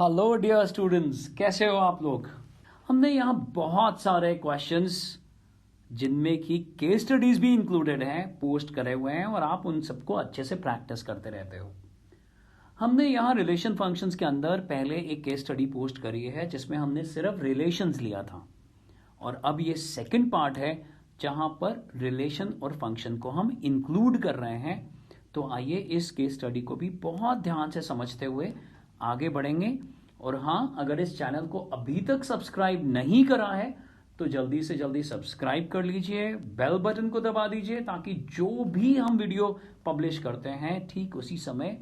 Hello dear students, कैसे हो आप लोग। हमने यहाँ बहुत सारे क्वेश्चंस जिनमें कि केस स्टडीज भी इंक्लूडेड हैं पोस्ट करे हुए हैं और आप उन सबको अच्छे से प्रैक्टिस करते रहते हो। हमने यहाँ रिलेशन फंक्शंस के अंदर पहले एक केस स्टडी पोस्ट करी है जिसमें हमने सिर्फ रिलेशंस लिया था और अब ये सेकंड पार्ट है जहां पर रिलेशन और फंक्शन को हम इंक्लूड कर रहे हैं। तो आइए इस केस स्टडी को भी बहुत ध्यान से समझते हुए आगे बढ़ेंगे। और हाँ, अगर इस चैनल को अभी तक सब्सक्राइब नहीं करा है तो जल्दी से जल्दी सब्सक्राइब कर लीजिए, बेल बटन को दबा दीजिए ताकि जो भी हम वीडियो पब्लिश करते हैं ठीक उसी समय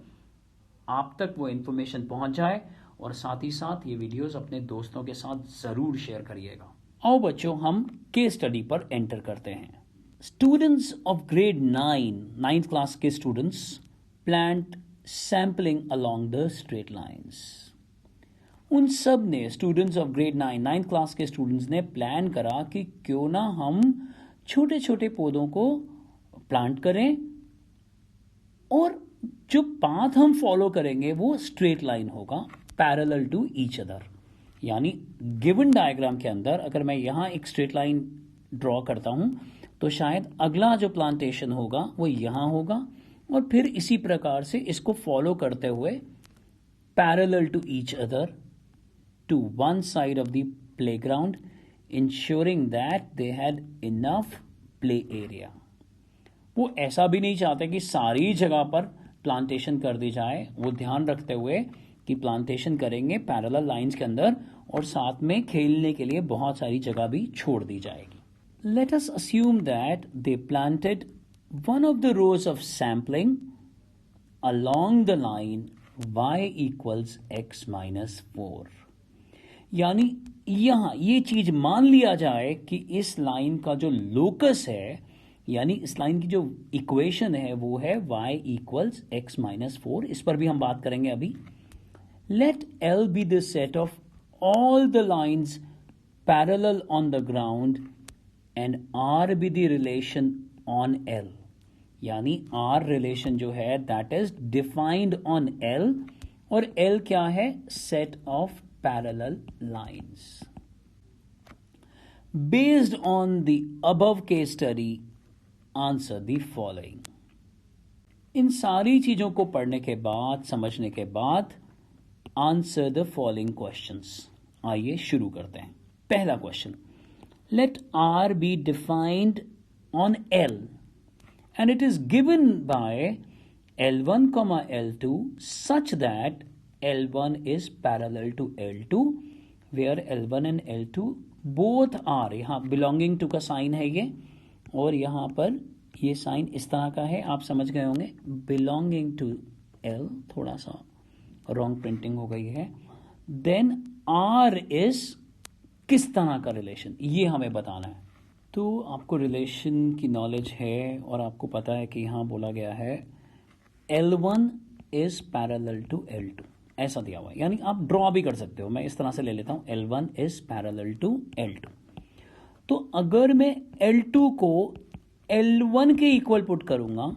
आप तक वो इन्फॉर्मेशन पहुंच जाए। और साथ ही साथ ये वीडियोस अपने दोस्तों के साथ जरूर शेयर करिएगा। आओ बच्चों, हम केस स्टडी पर एंटर करते हैं। Students of grade 9th class के students plant sampling along the straight lines. उन सब ने students of grade 9th class के स्टूडेंट्स ने प्लान करा कि क्यों ना हम छोटे छोटे पौधों को प्लांट करें और जो पाथ हम फॉलो करेंगे वो स्ट्रेट लाइन होगा, पैरेलल टू ईच अदर। यानी गिवन डायग्राम के अंदर अगर मैं यहां एक स्ट्रेट लाइन ड्रॉ करता हूं तो शायद अगला जो प्लांटेशन होगा वो यहां होगा और फिर इसी प्रकार से इसको फॉलो करते हुए parallel to each other to one side of the playground, ensuring that they had enough play area. वो ऐसा भी नहीं चाहते कि सारी जगह पर प्लांटेशन कर दी जाए, वो ध्यान रखते हुए कि प्लांटेशन करेंगे पैरेलल लाइंस के अंदर और साथ में खेलने के लिए बहुत सारी जगह भी छोड़ दी जाएगी। Let us assume that they planted one of the rows of sampling along the line y equals x minus 4। यानी यहां ये चीज मान लिया जाए कि इस लाइन का जो लोकस है, यानी इस लाइन की जो इक्वेशन है वो है y equals x minus 4। इस पर भी हम बात करेंगे अभी। Let L be the set of all the lines parallel on the ground and R be the relation on L। यानी R रिलेशन जो है that is defined on L और L क्या है, set of parallel lines। Based on the above case study, answer the following। इन सारी चीजों को पढ़ने के बाद, समझने के बाद आंसर द फॉलोइंग क्वेश्चंस। आइए शुरू करते हैं। पहला question, let R be defined on L and it is given by L1 comma L2 such that L1 is parallel to L2 where L1 and L2 both are, यहाँ belonging to का sign है ये और यहाँ पर ये sign इस तरह का है, आप समझ गए होंगे। belonging to L, थोड़ा सा रॉन्ग प्रिंटिंग हो गई है। देन R is किस तरह का रिलेशन, ये हमें बताना है। तो आपको रिलेशन की नॉलेज है और आपको पता है कि यहां बोला गया है L1 is parallel to L2, ऐसा दिया हुआ है। यानी आप ड्रॉ भी कर सकते हो, मैं इस तरह से ले लेता हूं L1 is parallel to L2। तो अगर मैं L2 को L1 के इक्वल पुट करूंगा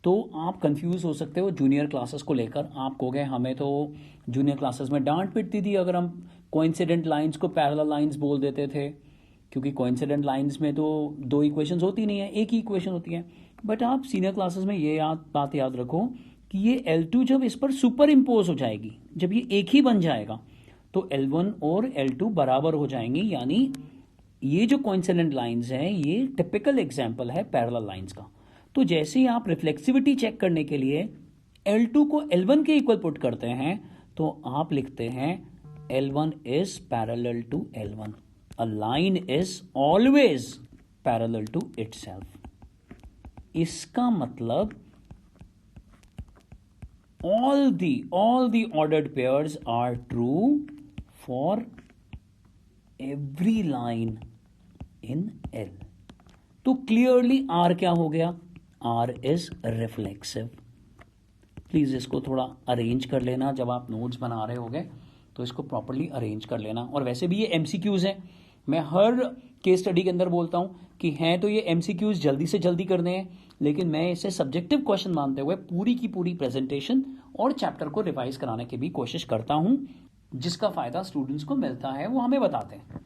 तो आप कंफ्यूज हो सकते हो जूनियर क्लासेस को लेकर। आप कहोगे हमें तो जूनियर क्लासेस में डांट पिटती थी अगर हम कोइंसिडेंट लाइंस को पैरेलल लाइंस बोल देते थे, क्योंकि कोइंसिडेंट लाइंस में तो दो इक्वेशंस होती नहीं है, एक ही इक्वेशन होती है। बट आप सीनियर क्लासेस में ये बात याद रखो कि ये L2 जब इस पर सुपर इम्पोज हो जाएगी, जब ये एक ही बन जाएगा तो L1 और L2 बराबर हो जाएंगी। यानी ये जो कोइंसिडेंट लाइंस हैं ये टिपिकल एग्जाम्पल है पैरेलल लाइंस का। तो जैसे ही आप रिफ्लेक्सिविटी चेक करने के लिए L2 को L1 के इक्वल पुट करते हैं तो आप लिखते हैं L1 is parallel to L1। A line is always parallel to itself। इसका मतलब all the ordered pairs are true for every line in L। तो क्लियरली R क्या हो गया, R is reflexive। प्लीज इसको थोड़ा अरेंज कर लेना, जब आप नोट्स बना रहे होगे तो इसको प्रॉपर्ली अरेंज कर लेना। और वैसे भी ये एमसीक्यूज हैं, मैं हर केस स्टडी के अंदर बोलता हूं कि हैं तो ये एमसीक्यूज जल्दी से जल्दी करने हैं, लेकिन मैं इसे सब्जेक्टिव क्वेश्चन मानते हुए पूरी की पूरी प्रेजेंटेशन और चैप्टर को रिवाइज कराने की भी कोशिश करता हूं। जिसका फायदा स्टूडेंट्स को मिलता है वो हमें बताते हैं।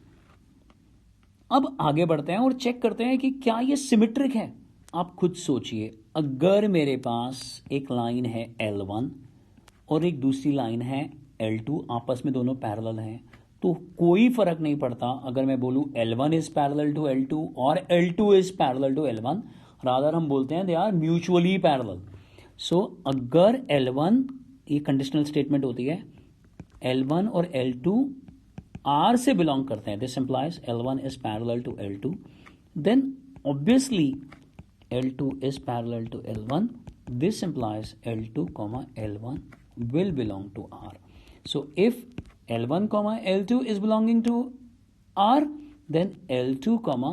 अब आगे बढ़ते हैं और चेक करते हैं कि क्या ये सिमेट्रिक है। आप खुद सोचिए, अगर मेरे पास एक लाइन है L1 और एक दूसरी लाइन है L2, आपस में दोनों पैरेलल हैं, तो कोई फर्क नहीं पड़ता अगर मैं बोलूं L1 is parallel to L2 और L2 is parallel to L1, rather हम बोलते हैं दे आर म्यूचुअली पैरेलल। सो अगर L1, ये कंडीशनल स्टेटमेंट होती है, L1 और L2 R से बिलोंग करते हैं, this implies L1 is parallel to L2, then obviously L2 is parallel to L1. This implies L2 comma L1 will belong to R. So if L1 comma L2 is belonging to R, then L2 comma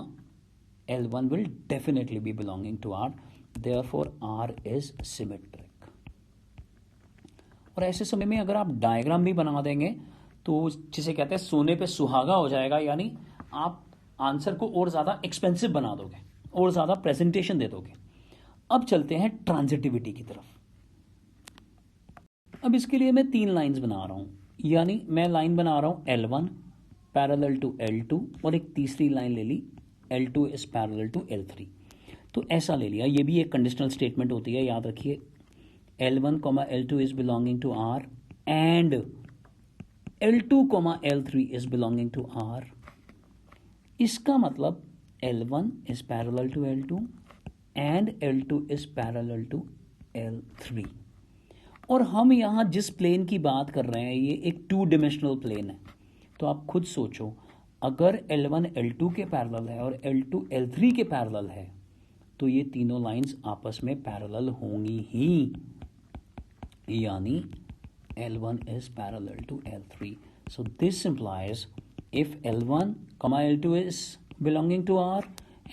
L1 will definitely be belonging to R. Therefore R is symmetric. और ऐसे समय में अगर आप diagram भी बना देंगे तो जिसे कहते हैं सोने पे सुहागा हो जाएगा, यानी आप आंसर को और ज़्यादा एक्सपेंसिव बना दोगे और ज़्यादा प्रेजेंटेशन दे दोगे। अब चलते हैं ट्रांजिटिविटी की तरफ। अब इसके लिए मैं 3 लाइंस बना रहा हूं, यानी मैं लाइन बना रहा हूं L1 पैरेलल टू L2 और एक तीसरी लाइन ले ली L2 is parallel to L3। तो ऐसा ले लिया, ये भी एक कंडीशनल स्टेटमेंट होती है, याद रखिए। L1 L2 is belonging to R and L2 L3 is belonging to R। इसका मतलब L1 is parallel to L2 and L2 is parallel to L3। और हम यहाँ जिस प्लेन की बात कर रहे हैं ये एक 2 डिमेंशनल प्लेन है। तो आप खुद सोचो, अगर L1 L2 के पैरेलल है और L2 L3 के पैरेलल है तो ये तीनों लाइंस आपस में पैरेलल होंगी ही, यानी L1 is parallel to L3। So this implies if L1 L2 is belonging to R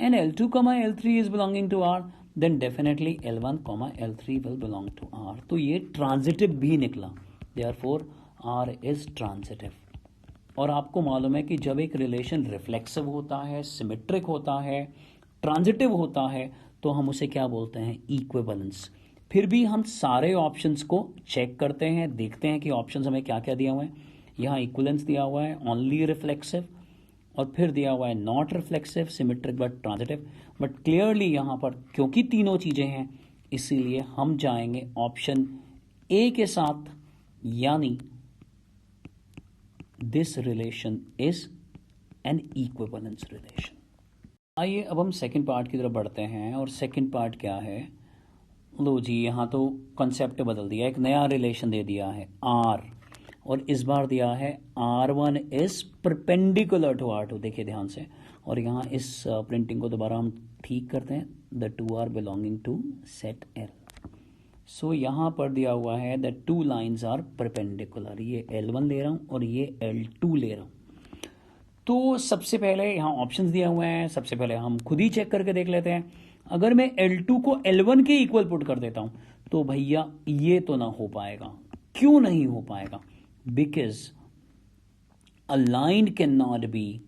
and L2 L3 is belonging to R, then definitely L1 L3 will belong to R। तो ये transitive भी निकला, therefore R is transitive। और आपको मालूम है कि जब एक रिलेशन रिफ्लेक्सिव होता है, सिमेट्रिक होता है, ट्रांजिटिव होता है, तो हम उसे क्या बोलते हैं, इक्विवेलेंस। फिर भी हम सारे ऑप्शंस को चेक करते हैं, देखते हैं कि ऑप्शंस हमें क्या क्या दिया हुआ है। यहाँ इक्विवेलेंस दिया हुआ है ओनली रिफ्लेक्सिव, और फिर दिया हुआ है not reflexive, symmetric but transitive. But clearly यहाँ पर क्योंकि तीनों चीजें हैं इसीलिए हम जाएंगे ऑप्शन ए के साथ, यानी this relation is an equivalence relation. आइए अब हम सेकंड पार्ट की तरफ बढ़ते हैं, और सेकंड पार्ट क्या है, लो जी यहाँ तो कॉन्सेप्ट बदल दिया, एक नया रिलेशन दे दिया है R, और इस बार दिया है R1 is perpendicular to R2। देखिए ध्यान से, और यहाँ इस प्रिंटिंग को दोबारा हम ठीक करते हैं, the 2 are belonging to set L। So यहाँ पर दिया हुआ है द 2 लाइंस आर परपेंडिकुलर, ये L1 ले रहा हूँ और ये L2 ले रहा हूँ। तो सबसे पहले यहाँ ऑप्शंस दिए हुए हैं, सबसे पहले हम खुद ही चेक करके देख लेते हैं। अगर मैं L2 को L1 के इक्वल पुट कर देता हूं तो भैया ये तो ना हो पाएगा। क्यों नहीं हो पाएगा? Because a line can not be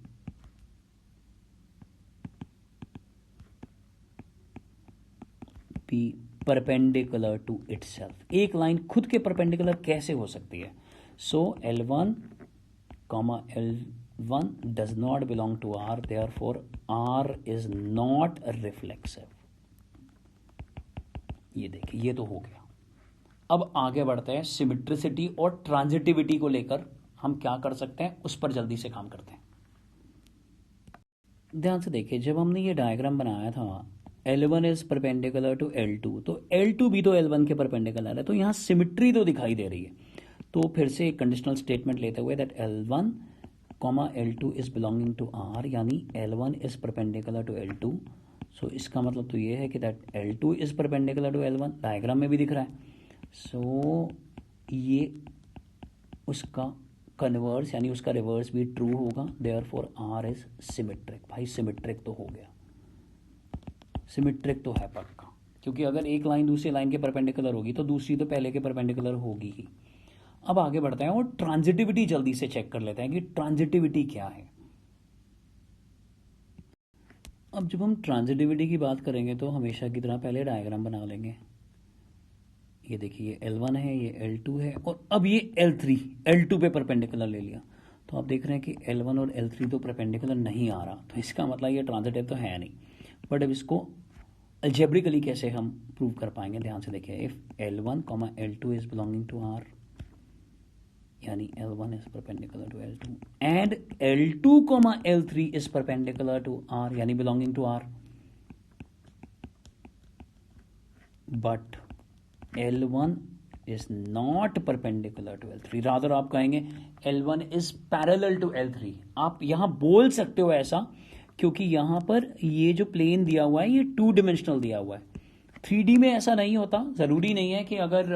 perpendicular to itself. एक लाइन खुद के परपेंडिकुलर कैसे हो सकती है? सो L1 L1 does not belong to R, therefore R is not reflexive। ये देखिए, ये तो हो गया। अब आगे बढ़ते हैं, सिमेट्रिसिटी और ट्रांजिटिविटी को लेकर हम क्या कर सकते हैं उस पर जल्दी से काम करते हैं। ध्यान से देखिए, जब हमने ये डायग्राम बनाया था L1 is perpendicular to L2, तो L2 भी तो L1 के परपेंडिकुलर है, तो यहाँ सिमेट्री तो दिखाई दे रही है। तो फिर से एक कंडीशनल स्टेटमेंट लेते हुए that L1 L2 is belonging to R, यानी L1 is perpendicular to L2। सो इसका मतलब तो ये है कि that L2 is perpendicular to L1, diagram में भी दिख रहा है। सो ये उसका कन्वर्स यानी उसका रिवर्स भी ट्रू होगा, देयरफॉर R इज सिमेट्रिक। भाई सिमेट्रिक तो हो गया, सिमेट्रिक तो है पक्का, क्योंकि अगर एक लाइन दूसरी लाइन के परपेंडिकुलर होगी तो दूसरी तो पहले के परपेंडिकुलर होगी ही। अब आगे बढ़ते हैं और ट्रांजिटिविटी जल्दी से चेक कर लेते हैं कि ट्रांजिटिविटी क्या है। अब जब हम ट्रांजिटिविटी की बात करेंगे तो हमेशा की तरह पहले डायग्राम बना लेंगे। ये देखिए ये L1 है, ये L2 है, और अब ये L3 L2 पे परपेंडिकुलर ले लिया, तो आप देख रहे हैं कि L1 और L3 तो परपेंडिकुलर नहीं आ रहा, तो इसका मतलब ये ट्रांजिटिव तो है नहीं। बट अब इसको अलजेब्रिकली कैसे हम प्रूव कर पाएंगे, ध्यान से देखिए। If L1, L2 is belonging to R, यानी L1 is perpendicular to L2 and L2, L3 is perpendicular to R, यानी belonging to R, but L1 is not perpendicular to L3, rather आप कहेंगे L1 is parallel to L3। आप यहां बोल सकते हो ऐसा, क्योंकि यहां पर ये जो प्लेन दिया हुआ है ये 2 डिमेंशनल दिया हुआ है। 3D में ऐसा नहीं होता, जरूरी नहीं है कि अगर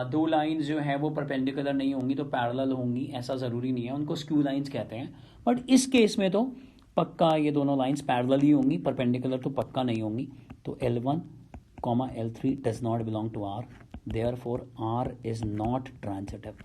दो लाइंस जो है वो परपेंडिकुलर नहीं होंगी तो पैरेलल होंगी, ऐसा जरूरी नहीं है, उनको स्क्यू लाइंस कहते हैं। बट इस केस में तो पक्का ये दोनों लाइंस पैरेलल ही होंगी, परपेंडिकुलर तो पक्का नहीं होंगी। तो L1, L3 does not belong to R, therefore R is not transitive।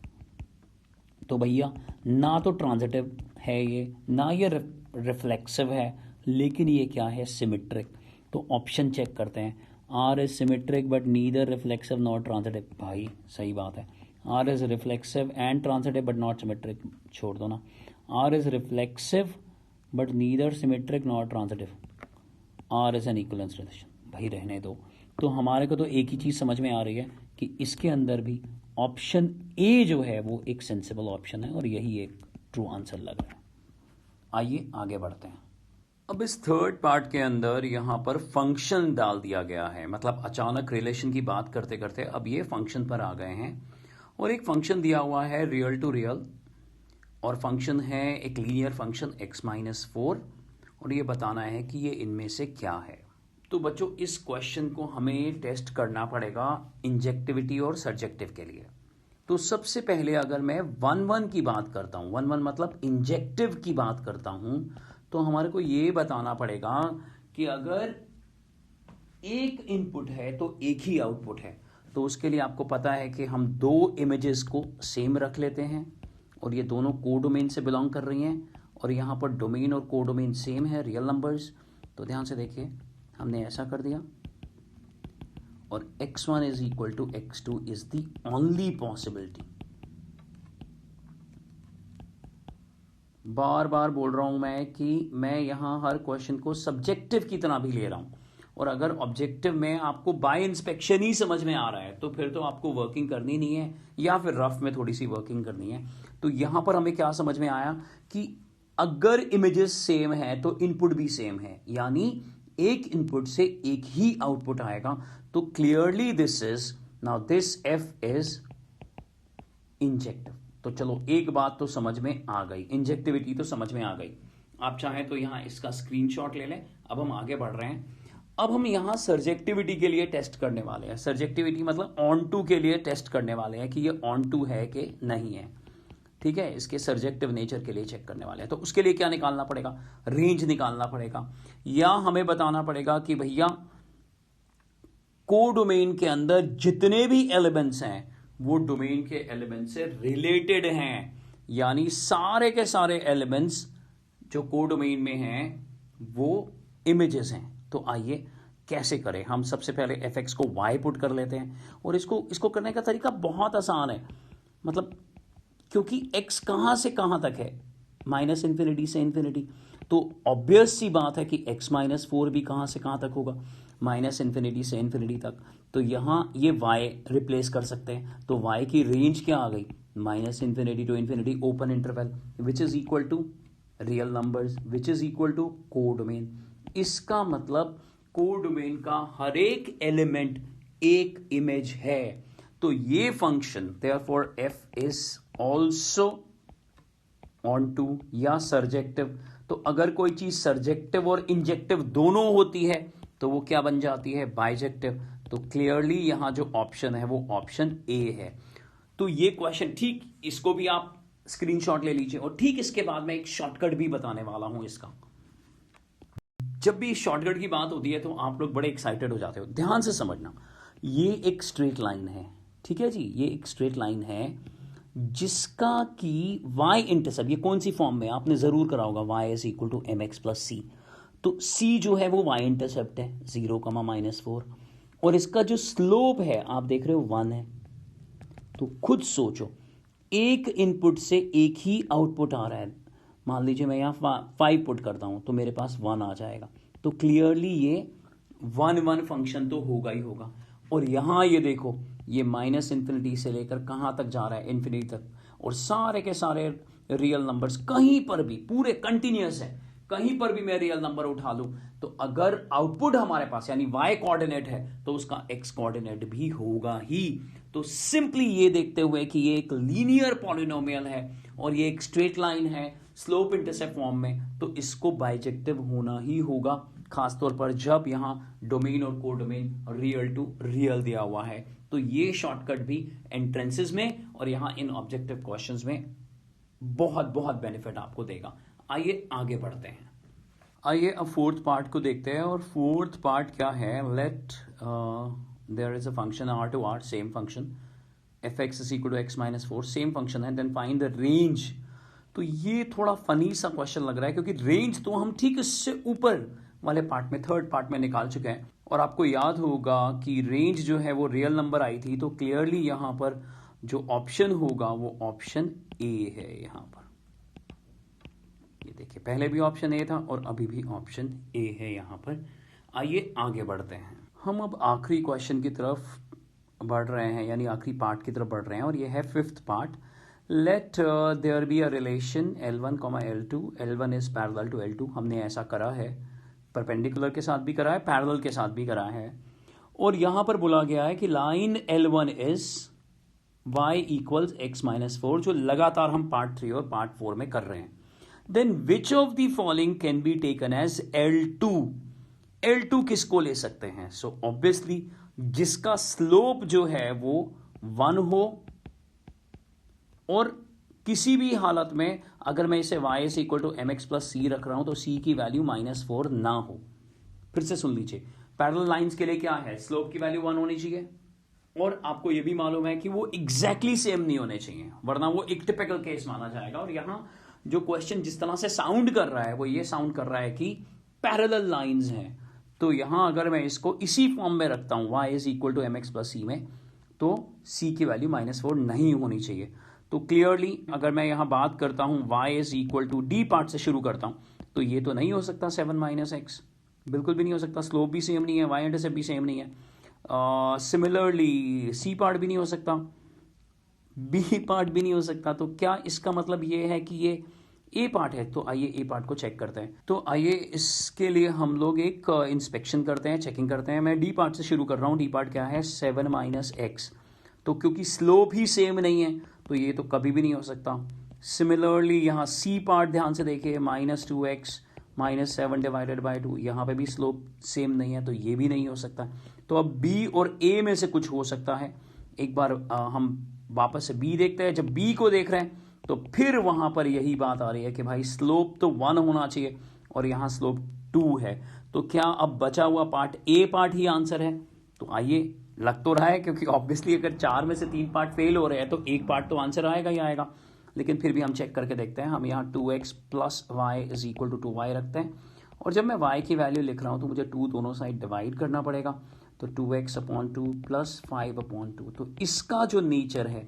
तो भैया ना तो ट्रांजिटिव है ये, ना ये रिफ्लेक्सिव है, लेकिन ये क्या है, सिमेट्रिक। तो ऑप्शन चेक करते हैं, R is symmetric but neither reflexive not transitive. भाई सही बात है, R is reflexive and transitive but not symmetric, छोड़ दो ना। R is reflexive but neither symmetric not transitive, R is an equivalence relation. भाई रहने दो। तो हमारे को तो एक ही चीज़ समझ में आ रही है कि इसके अंदर भी ऑप्शन ए जो है वो एक सेंसिबल ऑप्शन है और यही एक ट्रू आंसर लग रहा है। आइए आगे बढ़ते हैं। अब इस थर्ड पार्ट के अंदर यहाँ पर फंक्शन डाल दिया गया है, मतलब अचानक रिलेशन की बात करते करते अब ये फंक्शन पर आ गए हैं, और एक फंक्शन दिया हुआ है रियल टू रियल, और फंक्शन है एक लीनियर फंक्शन x-4, और ये बताना है कि ये इनमें से क्या है। तो बच्चों इस क्वेश्चन को हमें टेस्ट करना पड़ेगा इंजेक्टिविटी और सर्जेक्टिव के लिए। तो सबसे पहले अगर मैं 1-1 की बात करता हूं, 1-1 मतलब इंजेक्टिव की बात करता हूं, तो हमारे को ये बताना पड़ेगा कि अगर एक इनपुट है तो एक ही आउटपुट है। तो उसके लिए आपको पता है कि हम दो इमेजेस को सेम रख लेते हैं, और ये दोनों कोडोमेन से बिलोंग कर रही हैं, और यहाँ पर डोमेन और कोडोमेन सेम है, रियल नंबर्स। तो ध्यान से देखिए, हमने ऐसा कर दिया, और x1 is equal to x2 is the only possibility. बार बार बोल रहा हूं मैं कि मैं यहां हर क्वेश्चन को सब्जेक्टिव की तरह भी ले रहा हूं, और अगर ऑब्जेक्टिव में आपको बाय इंस्पेक्शन ही समझ में आ रहा है तो फिर तो आपको वर्किंग करनी नहीं है, या फिर रफ में थोड़ी सी वर्किंग करनी है। तो यहां पर हमें क्या समझ में आया कि अगर इमेजेस सेम है तो इनपुट भी सेम है, यानी एक इनपुट से एक ही आउटपुट आएगा। तो clearly this is, now this F is injective. तो चलो एक बात तो समझ में आ गई, इंजेक्टिविटी तो समझ में आ गई। आप चाहें तो यहां इसका स्क्रीनशॉट ले लें। अब हम आगे बढ़ रहे हैं। अब हम यहां सर्जेक्टिविटी के लिए टेस्ट करने वाले हैं। सर्जेक्टिविटी मतलब ऑन टू के लिए टेस्ट करने वाले हैं कि ये ऑन टू है कि नहीं है, ठीक है। इसके सर्जेक्टिव नेचर के लिए चेक करने वाले हैं। तो उसके लिए क्या निकालना पड़ेगा, रेंज निकालना पड़ेगा, या हमें बताना पड़ेगा कि भैया कोडोमेन के अंदर जितने भी एलिमेंट्स हैं वो डोमेन के एलिमेंट से रिलेटेड हैं, यानी सारे के सारे एलिमेंट्स जो कोडोमेन में हैं वो इमेजेस हैं। तो आइए कैसे करें। हम सबसे पहले fx को y पुट कर लेते हैं, और इसको करने का तरीका बहुत आसान है, मतलब क्योंकि x कहां से कहां तक है, -∞ से इन्फिनिटी, तो ऑब्वियस सी बात है कि x-4 भी कहां से कहां तक होगा, -∞ से इन्फिनिटी तक। तो यहां ये y रिप्लेस कर सकते हैं, तो y की रेंज क्या आ गई, -∞ to infinity open interval, which is equal to real numbers, which is equal to codomain. इसका मतलब कोडोमेन का हर एक एलिमेंट एक इमेज है। तो ये function therefore f is also onto या सर्जेक्टिव। तो अगर कोई चीज सर्जेक्टिव और इंजेक्टिव दोनों होती है तो वो क्या बन जाती है, बाइजेक्टिव। तो क्लियरली यहां जो ऑप्शन है वो ऑप्शन ए है। तो ये क्वेश्चन ठीक, इसको भी आप स्क्रीनशॉट ले लीजिए, और ठीक इसके बाद मैं एक शॉर्टकट भी बताने वाला हूं इसका। जब भी शॉर्टकट की बात होती है तो आप लोग बड़े एक्साइटेड हो जाते हो। ध्यान से समझना, ये एक स्ट्रेट लाइन है, ठीक है जी, ये एक स्ट्रेट लाइन है जिसका कि y इंटरसेप्ट, ये कौन सी फॉर्म में आपने जरूर करा होगा, y is equal to mx plus C. तो c जो है वो y इंटरसेप्ट है 0, -4, और इसका जो स्लोप है आप देख रहे हो 1 है। तो खुद सोचो, एक इनपुट से एक ही आउटपुट आ रहा है। मान लीजिए मैं यहाँ 5 पुट करता हूँ तो मेरे पास 1 आ जाएगा। तो क्लियरली ये 1 फंक्शन तो होगा ही होगा। और यहाँ ये देखो, ये -इन्फिनिटी से लेकर कहाँ तक जा रहा है, इन्फिनिटी तक, और सारे के सारे रियल नंबर्स कहीं पर भी पूरे कंटिन्यूअस है। कहीं पर भी मैं रियल नंबर उठा लूं तो अगर आउटपुट हमारे पास यानी y कोऑर्डिनेट है तो उसका x कोऑर्डिनेट भी होगा ही। तो सिंपली ये देखते हुए कि ये एक लीनियर पॉलिनोमियल है और ये एक स्ट्रेट लाइन है स्लोप इंटरसेप्ट फॉर्म में, तो इसको बाइजेक्टिव होना ही होगा, खासतौर पर जब यहां डोमेन और कोडोमेन रियल टू रियल दिया हुआ है। तो ये शॉर्टकट भी एंट्रेंसेस में और यहां इन ऑब्जेक्टिव क्वेश्चंस में बहुत बहुत बेनिफिट आपको देगा। आइए आगे बढ़ते हैं। आइए अब फोर्थ पार्ट को देखते हैं। और फोर्थ पार्ट क्या है, let there is a function r to r, same function f(x = x-4), same function है, देन फाइंड द रेंज। तो ये थोड़ा फनी सा क्वेश्चन लग रहा है क्योंकि रेंज तो हम ठीक इससे ऊपर वाले पार्ट में, थर्ड पार्ट में निकाल चुके हैं। और आपको याद होगा कि रेंज जो है वो रियल नंबर आई थी, तो क्लियरली यहां पर जो ऑप्शन होगा वो ऑप्शन ए है। यहां पर ये देखिए, पहले भी ऑप्शन ए था और अभी भी ऑप्शन ए है यहां पर। आइए आगे बढ़ते हैं। हम अब आखिरी क्वेश्चन की तरफ बढ़ रहे हैं, यानी आखिरी पार्ट की तरफ बढ़ रहे हैं, और ये है fifth part. Let there be a relation L1, L2, L1 is parallel to L2। हमने ऐसा करा है, परपेंडिकुलर के साथ भी करा है, पैरेलल के साथ भी करा है। और यहां पर बोला गया है कि line L1 is y = x-4, जो लगातार हम पार्ट 3 और पार्ट 4 में कर रहे हैं। Then which of the following can be taken as L2। L2 किसको ले सकते हैं? सो ऑब्वियसली जिसका स्लोप जो है वो 1 हो, और किसी भी हालत में अगर मैं इसे y = mx + c रख रहा हूं तो c की वैल्यू -4 ना हो। फिर से सुन लीजिए, पैरेलल लाइंस के लिए क्या है, स्लोप की वैल्यू 1 होनी चाहिए, और आपको यह भी मालूम है कि वो एग्जैक्टली सेम नहीं होने चाहिए, वरना वो एक टिपिकल केस माना जाएगा। और यहां जो क्वेश्चन जिस तरह से साउंड कर रहा है वो ये साउंड कर रहा है कि पैरेलल लाइंस हैं। तो यहां अगर मैं इसको इसी फॉर्म में रखता हूं y = mx + c में, तो c की वैल्यू -4 नहीं होनी चाहिए। तो क्लियरली अगर मैं यहां बात करता हूं y = d पार्ट से शुरू करता हूं तो ये तो नहीं हो सकता 7 - x, बिल्कुल भी नहीं हो सकता। स्लोप भी सेम नहीं है, y इंटरसेप्ट भी सेम नहीं है। सिमिलरली सी पार्ट भी नहीं हो सकता, बी पार्ट भी नहीं हो सकता। तो क्या इसका मतलब ये है कि ये ए पार्ट है? तो आइए ए पार्ट को चेक करते हैं। तो आइए इसके लिए हम लोग एक इंस्पेक्शन करते हैं, चेकिंग करते हैं। मैं डी पार्ट से शुरू कर रहा हूं। डी पार्ट क्या है, 7 - x। तो क्योंकि स्लोप ही सेम नहीं है तो ये तो कभी भी नहीं हो सकता। सिमिलरली यहाँ सी पार्ट ध्यान से देखिए, -2x -7 / 2, यहाँ पे भी स्लोप सेम नहीं है तो ये भी नहीं हो सकता। तो अब बी और ए में से कुछ हो सकता है। एक बार हम वापस से बी देखते हैं। जब बी को देख रहे हैं तो फिर वहां पर यही बात आ रही है कि भाई स्लोप तो 1 होना चाहिए और यहां स्लोप 2 है। तो क्या अब बचा हुआ part A part he answer है? तो आइए, लग तो रहा है, क्योंकि ऑब्वियसली अगर 4 में से 3 पार्ट फेल हो रहे हैं तो एक पार्ट तो आंसर आएगा ही आएगा। लेकिन फिर भी हम चेक करके देखते हैं। हम यहाँ 2x + y = 2y रखते हैं, और जब मैं y की वैल्यू लिख रहा हूं तो मुझे 2 दोनों साइड डिवाइड करना पड़ेगा। तो 2x/2 + 5/2। तो इसका जो नेचर है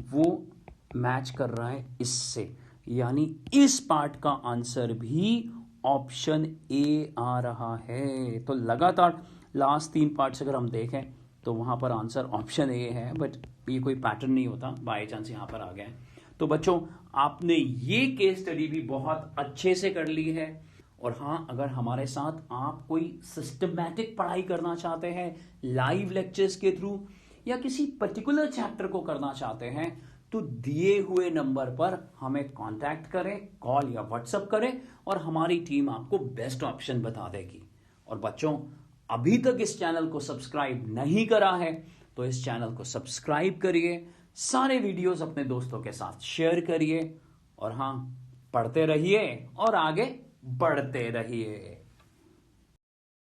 वो मैच कर रहा है इससे, यानी इस पार्ट का आंसर भी ऑप्शन ए आ रहा है। तो लगातार लास्ट 3 पार्ट्स अगर हम देखें तो वहां पर आंसर ऑप्शन ए है, बट ये कोई पैटर्न नहीं होता, बाय चांस यहां पर आ गया है। तो बच्चों, आपने ये केस स्टडी भी बहुत अच्छे से कर ली है। और हाँ, अगर हमारे साथ आप कोई सिस्टमैटिक पढ़ाई करना चाहते हैं लाइव लेक्चर्स के थ्रू, या किसी पर्टिकुलर चैप्टर को करना चाहते हैं, तो दिए हुए नंबर पर हमें कांटेक्ट करें, कॉल या व्हाट्सएप करें, और हमारी टीम आपको बेस्ट ऑप्शन बता देगी। और बच्चों, अभी तक इस चैनल को सब्सक्राइब नहीं करा है तो इस चैनल को सब्सक्राइब करिए, सारे वीडियोस अपने दोस्तों के साथ शेयर करिए, और हाँ, पढ़ते रहिए और आगे बढ़ते रहिए।